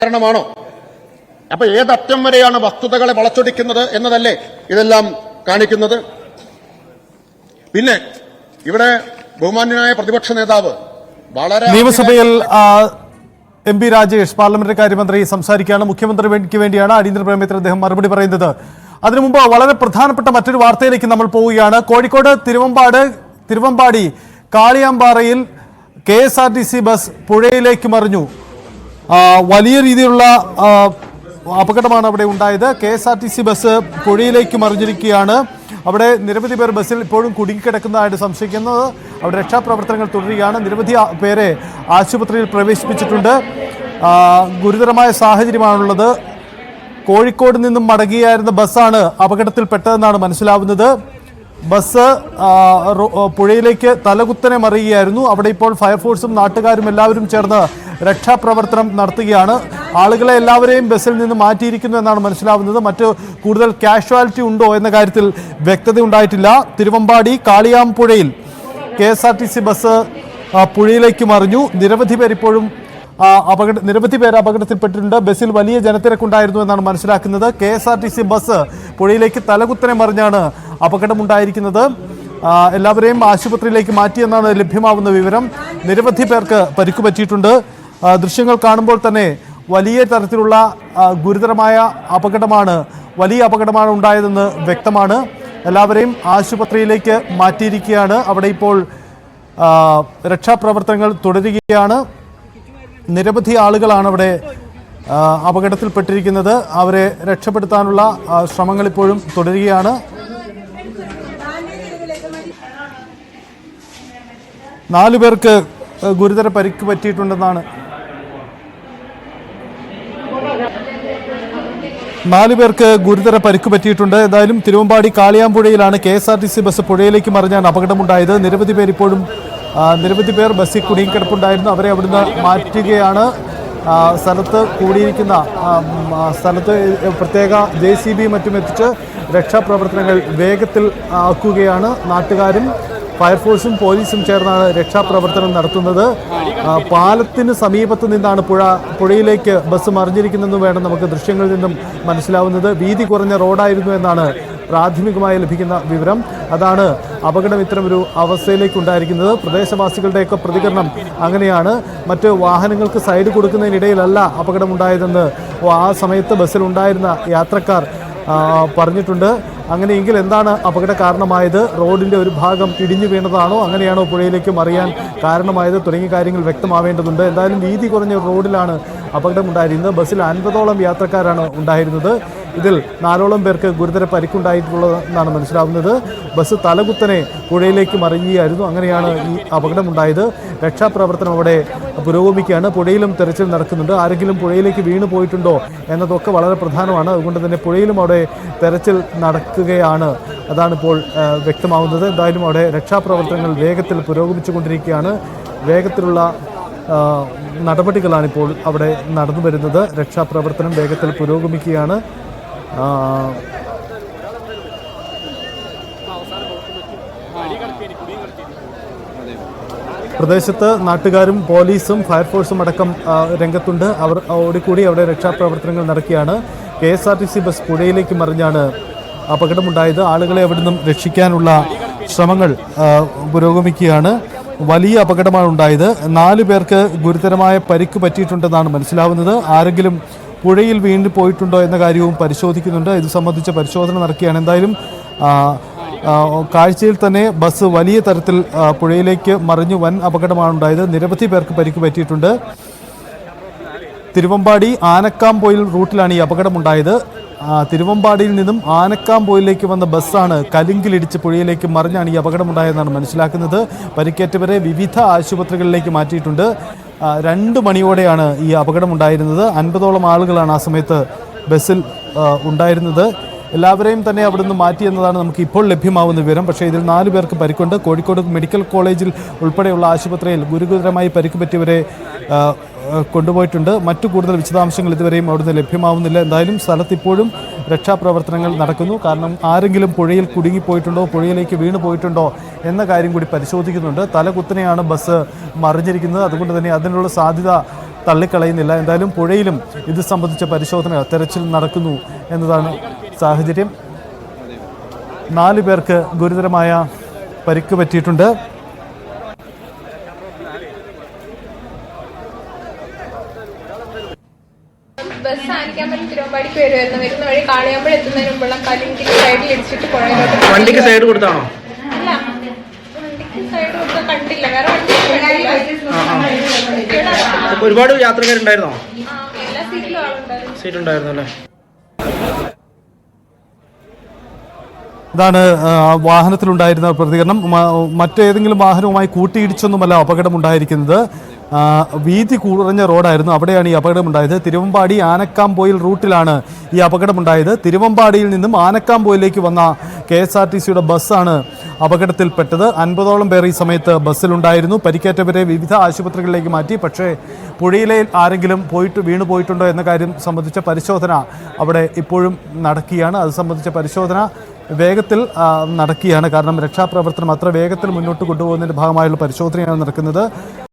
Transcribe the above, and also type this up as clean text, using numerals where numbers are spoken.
കാരണമാണോ? അപ്പൊ ഏതറ്റം വരെയാണ് വസ്തുതകളെ വളച്ചൊടിക്കുന്നത് എന്നതല്ലേ ഇതെല്ലാം കാണിക്കുന്നത്? പിന്നെ ഇവിടെ ബഹുമാന്യനായ പ്രതിപക്ഷ നേതാവ് വളരെ നിയമസഭയിൽ MP രാജേഷ് പാർലമെന്ററി കാര്യമന്ത്രി സംസാരിക്കുകയാണ്. മുഖ്യമന്ത്രിക്ക് വേണ്ടിയാണ് അടിയന്തര പ്രമേയത്തിൽ അദ്ദേഹം മറുപടി പറയുന്നത്. അതിനു മുമ്പ് വളരെ പ്രധാനപ്പെട്ട മറ്റൊരു വാർത്തയിലേക്ക് നമ്മൾ പോവുകയാണ്. കോഴിക്കോട് തിരുവമ്പാടി കാളിയാമ്പാറയിൽ KSRTC ബസ് പുഴയിലേക്ക് മറിഞ്ഞു. വലിയ രീതിയിലുള്ള അപകടമാണ് അവിടെ ഉണ്ടായത്. KSRTC ബസ് പുഴയിലേക്ക് മറിഞ്ഞിരിക്കുകയാണ്. അവിടെ നിരവധി പേർ ബസ്സിൽ ഇപ്പോഴും കുടുങ്ങിക്കിടക്കുന്നതായിട്ട് സംശയിക്കുന്നത്. അവിടെ രക്ഷാപ്രവർത്തനങ്ങൾ തുടരുകയാണ്. നിരവധി പേരെ ആശുപത്രിയിൽ പ്രവേശിപ്പിച്ചിട്ടുണ്ട്. ഗുരുതരമായ സാഹചര്യമാണുള്ളത്. കോഴിക്കോട് നിന്നും മടങ്ങിയായിരുന്ന ബസ്സാണ് അപകടത്തിൽപ്പെട്ടതെന്നാണ് മനസ്സിലാവുന്നത്. ബസ് പുഴയിലേക്ക് തലകുത്തനെ മറിയുകയായിരുന്നു. അവിടെ ഇപ്പോൾ ഫയർഫോഴ്സും നാട്ടുകാരും എല്ലാവരും ചേർന്ന് രക്ഷാപ്രവർത്തനം നടത്തുകയാണ്. ആളുകളെ എല്ലാവരെയും ബസ്സിൽ നിന്ന് മാറ്റിയിരിക്കുന്നു എന്നാണ് മനസ്സിലാവുന്നത്. മറ്റ് കൂടുതൽ കാഷ്വാലിറ്റി ഉണ്ടോ എന്ന കാര്യത്തിൽ വ്യക്തത ഉണ്ടായിട്ടില്ല. തിരുവമ്പാടി കാളിയാമ്പുഴയിൽ KSRTC ബസ് പുഴയിലേക്ക് മറിഞ്ഞു. നിരവധി പേർ അപകടത്തിൽപ്പെട്ടിട്ടുണ്ട്. ബസ്സിൽ വലിയ ജനത്തിരക്കുണ്ടായിരുന്നു എന്നാണ് മനസ്സിലാക്കുന്നത്. KSRTC ബസ് പുഴയിലേക്ക് തലകുത്തനെ മറിഞ്ഞാണ് അപകടമുണ്ടായിരിക്കുന്നത്. എല്ലാവരെയും ആശുപത്രിയിലേക്ക് മാറ്റിയെന്നാണ് ലഭ്യമാവുന്ന വിവരം. നിരവധി പേർക്ക് പരിക്കു പറ്റിയിട്ടുണ്ട്. ദൃശ്യങ്ങൾ കാണുമ്പോൾ തന്നെ വലിയ തരത്തിലുള്ള ഗുരുതരമായ വലിയ അപകടമാണ് ഉണ്ടായതെന്ന് വ്യക്തമാണ്. എല്ലാവരെയും ആശുപത്രിയിലേക്ക് മാറ്റിയിരിക്കുകയാണ്. അവിടെ ഇപ്പോൾ രക്ഷാപ്രവർത്തനങ്ങൾ തുടരുകയാണ്. നിരവധി ആളുകളാണ് അവിടെ അപകടത്തിൽപ്പെട്ടിരിക്കുന്നത്. അവരെ രക്ഷപ്പെടുത്താനുള്ള ശ്രമങ്ങൾ ഇപ്പോഴും തുടരുകയാണ്. 4 പേർക്ക് ഗുരുതര പരിക്ക് പറ്റിയിട്ടുണ്ടെന്നാണ് 4 പേർക്ക് ഗുരുതര പരിക്ക് പറ്റിയിട്ടുണ്ട്. എന്തായാലും തിരുവമ്പാടി കാളിയാമ്പുഴയിലാണ് KSRTC ബസ് പുഴയിലേക്ക് മറിഞ്ഞാണ് അപകടമുണ്ടായത്. നിരവധി പേർ ബസ്സിൽ കുടുങ്ങിക്കിടപ്പുണ്ടായിരുന്നു. അവരെ അവിടുന്ന് മാറ്റുകയാണ്. സ്ഥലത്ത് പ്രത്യേക JCB മറ്റും എത്തിച്ച് രക്ഷാപ്രവർത്തനങ്ങൾ വേഗത്തിൽ ആക്കുകയാണ്. നാട്ടുകാരും ഫയർഫോഴ്സും പോലീസും ചേർന്നാണ് രക്ഷാപ്രവർത്തനം നടത്തുന്നത്. പാലത്തിന് സമീപത്ത് നിന്നാണ് പുഴയിലേക്ക് ബസ് മറിഞ്ഞിരിക്കുന്നതെന്ന് വേണം നമുക്ക് ദൃശ്യങ്ങളിൽ നിന്നും മനസ്സിലാവുന്നത്. വീതി കുറഞ്ഞ റോഡായിരുന്നു എന്നാണ് പ്രാഥമികമായി ലഭിക്കുന്ന വിവരം. അതാണ് അപകടം ഇത്തരമൊരു അവസ്ഥയിലേക്ക് ഉണ്ടായിരിക്കുന്നത്. പ്രദേശവാസികളുടെയൊക്കെ പ്രതികരണം അങ്ങനെയാണ്. മറ്റ് വാഹനങ്ങൾക്ക് സൈഡ് കൊടുക്കുന്നതിനിടയിലല്ല അപകടമുണ്ടായതെന്ന് ആ സമയത്ത് ബസ്സിലുണ്ടായിരുന്ന യാത്രക്കാർ പറഞ്ഞിട്ടുണ്ട്. അങ്ങനെയെങ്കിൽ എന്താണ് അപകട കാരണമായത്? റോഡിൻ്റെ ഒരു ഭാഗം ഇടിഞ്ഞു വീണതാണോ, അങ്ങനെയാണോ പുഴയിലേക്ക് മറിയാൻ കാരണമായത് തുടങ്ങിയ കാര്യങ്ങൾ വ്യക്തമാവേണ്ടതുണ്ട്. എന്തായാലും വീതി കുറഞ്ഞ റോഡിലാണ് അപകടമുണ്ടായിരുന്നത്. ബസ്സിൽ 50ഓളം യാത്രക്കാരാണ് ഉണ്ടായിരുന്നത്. ഇതിൽ 4ഓളം പേർക്ക് ഗുരുതര പരിക്കുണ്ടായിട്ടുള്ളതെന്നാണ് മനസ്സിലാവുന്നത്. ബസ് തലകുത്തനെ പുഴയിലേക്ക് മറിയുകയായിരുന്നു. അങ്ങനെയാണ് ഈ അപകടമുണ്ടായത്. രക്ഷാപ്രവർത്തനം അവിടെ പുരോഗമിക്കുകയാണ്. പുഴയിലും തെരച്ചിൽ നടക്കുന്നുണ്ട്. ആരെങ്കിലും പുഴയിലേക്ക് വീണു പോയിട്ടുണ്ടോ എന്നതൊക്കെ വളരെ പ്രധാനമാണ്. അതുകൊണ്ട് തന്നെ പുഴയിലും അവിടെ തെരച്ചിൽ നടക്കുകയാണ്. അതാണിപ്പോൾ വ്യക്തമാവുന്നത്. എന്തായാലും അവിടെ രക്ഷാപ്രവർത്തനങ്ങൾ വേഗത്തിൽ പുരോഗമിച്ചുകൊണ്ടിരിക്കുകയാണ്. വേഗത്തിലുള്ള നടപടികളാണിപ്പോൾ അവിടെ നടന്നു വരുന്നത്. രക്ഷാപ്രവർത്തനം വേഗത്തിൽ പുരോഗമിക്കുകയാണ്. പ്രദേശത്ത് നാട്ടുകാരും പോലീസും ഫയർഫോഴ്സും അടക്കം രംഗത്തുണ്ട്. അവർ ഓടിക്കൂടി അവിടെ രക്ഷാപ്രവർത്തനങ്ങൾ നടക്കുകയാണ്. KSRTC ബസ് പുഴയിലേക്ക് മറിഞ്ഞാണ് അപകടമുണ്ടായത്. ആളുകളെ അവിടെ നിന്നും രക്ഷിക്കാനുള്ള ശ്രമങ്ങൾ പുരോഗമിക്കുകയാണ്. വലിയ അപകടമാണ് ഉണ്ടായത്. 4 പേർക്ക് ഗുരുതരമായ പരിക്ക് പറ്റിയിട്ടുണ്ടെന്നാണ് മനസ്സിലാവുന്നത്. ആരെങ്കിലും പുഴയിൽ വീണ്ടു പോയിട്ടുണ്ടോ എന്ന കാര്യവും പരിശോധിക്കുന്നുണ്ട്. ഇത് സംബന്ധിച്ച പരിശോധന നടക്കുകയാണ്. എന്തായാലും കാഴ്ചയിൽ തന്നെ ബസ് വലിയ തരത്തിൽ പുഴയിലേക്ക് മറിഞ്ഞു വൻ അപകടമാണ് ഉണ്ടായത്. നിരവധി പേർക്ക് പരിക്ക് പറ്റിയിട്ടുണ്ട്. തിരുവമ്പാടി ആനക്കാംപൊയിൽ റൂട്ടിലാണ് ഈ അപകടമുണ്ടായത്. തിരുവമ്പാടിയിൽ നിന്നും ആനക്കാംപൊയിലേക്ക് വന്ന ബസ്സാണ് കലുങ്കിലിടിച്ച് പുഴയിലേക്ക് മറിഞ്ഞാണ് ഈ അപകടമുണ്ടായതെന്നാണ് മനസ്സിലാക്കുന്നത്. പരിക്കേറ്റവരെ വിവിധ ആശുപത്രികളിലേക്ക് മാറ്റിയിട്ടുണ്ട്. 2 മണിയോടെയാണ് ഈ അപകടമുണ്ടായിരുന്നത്. 50ഓളം ആളുകളാണ് ആ സമയത്ത് ബസ്സിൽ ഉണ്ടായിരുന്നത്. എല്ലാവരെയും തന്നെ അവിടെ നിന്ന് മാറ്റി എന്നതാണ് നമുക്ക് ഇപ്പോൾ ലഭ്യമാവുന്ന വിവരം. പക്ഷേ ഇതിൽ 4 പേർക്ക് പരിക്കുണ്ട്. കോഴിക്കോട് മെഡിക്കൽ കോളേജിൽ ഉൾപ്പെടെയുള്ള ആശുപത്രിയിൽ ഗുരുതരമായി പരിക്ക് പറ്റിയവരെ കൊണ്ടുപോയിട്ടുണ്ട്. മറ്റു കൂടുതൽ വിശദാംശങ്ങൾ ഇതുവരെയും അവിടുന്ന് ലഭ്യമാവുന്നില്ല. എന്തായാലും സ്ഥലത്ത് ഇപ്പോഴും രക്ഷാപ്രവർത്തനങ്ങൾ നടക്കുന്നു. കാരണം ആരെങ്കിലും പുഴയിൽ കുടുങ്ങിപ്പോയിട്ടുണ്ടോ, പുഴയിലേക്ക് വീണു പോയിട്ടുണ്ടോ എന്ന കാര്യം കൂടി പരിശോധിക്കുന്നുണ്ട്. തലകുത്തനെയാണ് ബസ് മറിഞ്ഞിരിക്കുന്നത്. അതുകൊണ്ട് തന്നെ അതിനുള്ള സാധ്യത തള്ളിക്കളയുന്നില്ല. എന്തായാലും പുഴയിലും ഇത് സംബന്ധിച്ച പരിശോധന തെരച്ചിൽ നടക്കുന്നു എന്നതാണ് സാഹചര്യം. 4 പേർക്ക് ഗുരുതരമായ പരിക്ക് പറ്റിയിട്ടുണ്ട്. ബസ് ആനിക്കാമ്പലം തിരുവമ്പാടിക്ക് വരുമായിരുന്നു. വരുന്ന വഴി കാളിയാമ്പഴം എത്തുന്നതിന് മുമ്പുള്ള കല്ലിന്റെ സൈഡിൽ ഇടിച്ചിട്ട് പുഴയിലോട്ട്. വണ്ടിക്ക് സൈഡ് കൊടുത്താണോ? അല്ല, വണ്ടിക്ക് സൈഡ് കൊടുത്താൽ കണ്ടില്ല. വേറെ വണ്ടി ഒരുപാട് യാത്രക്കാരുണ്ടായിരുന്നോ? എല്ലാ സീറ്റിലും ആളുണ്ടായിരുന്നു. സീറ്റ് ഉണ്ടായിരുന്നു അല്ലേ? ഇതാണ് വാഹനത്തിലുണ്ടായിരുന്ന പ്രതികരണം. മറ്റേതെങ്കിലും വാഹനവുമായി കൂട്ടിയിടിച്ചൊന്നുമല്ല അപകടമുണ്ടായിരിക്കുന്നത്. വീതി കുറഞ്ഞ റോഡായിരുന്നു, അവിടെയാണ് ഈ അപകടമുണ്ടായത്. തിരുവമ്പാടി ആനക്കാംപോയിൽ റൂട്ടിലാണ് ഈ അപകടമുണ്ടായത്. തിരുവമ്പാടിയിൽ നിന്നും ആനക്കാംപോയിലേക്ക് വന്ന KSRTCയുടെ ബസ്സാണ് അപകടത്തിൽപ്പെട്ടത്. 50ഓളം പേർ ഈ സമയത്ത് ബസ്സിലുണ്ടായിരുന്നു. പരിക്കേറ്റവരെ വിവിധ ആശുപത്രികളിലേക്ക് മാറ്റി. പക്ഷേ പുഴയിലെ ആരെങ്കിലും വീണു പോയിട്ടുണ്ടോ എന്ന കാര്യം സംബന്ധിച്ച പരിശോധന അവിടെ ഇപ്പോഴും നടക്കുകയാണ്. അത് സംബന്ധിച്ച പരിശോധന വേഗത്തിൽ നടക്കുകയാണ്. കാരണം രക്ഷാപ്രവർത്തനം അത്ര വേഗത്തിൽ മുന്നോട്ട് കൊണ്ടുപോകുന്നതിൻ്റെ ഭാഗമായുള്ള പരിശോധനയാണ് നടക്കുന്നത്.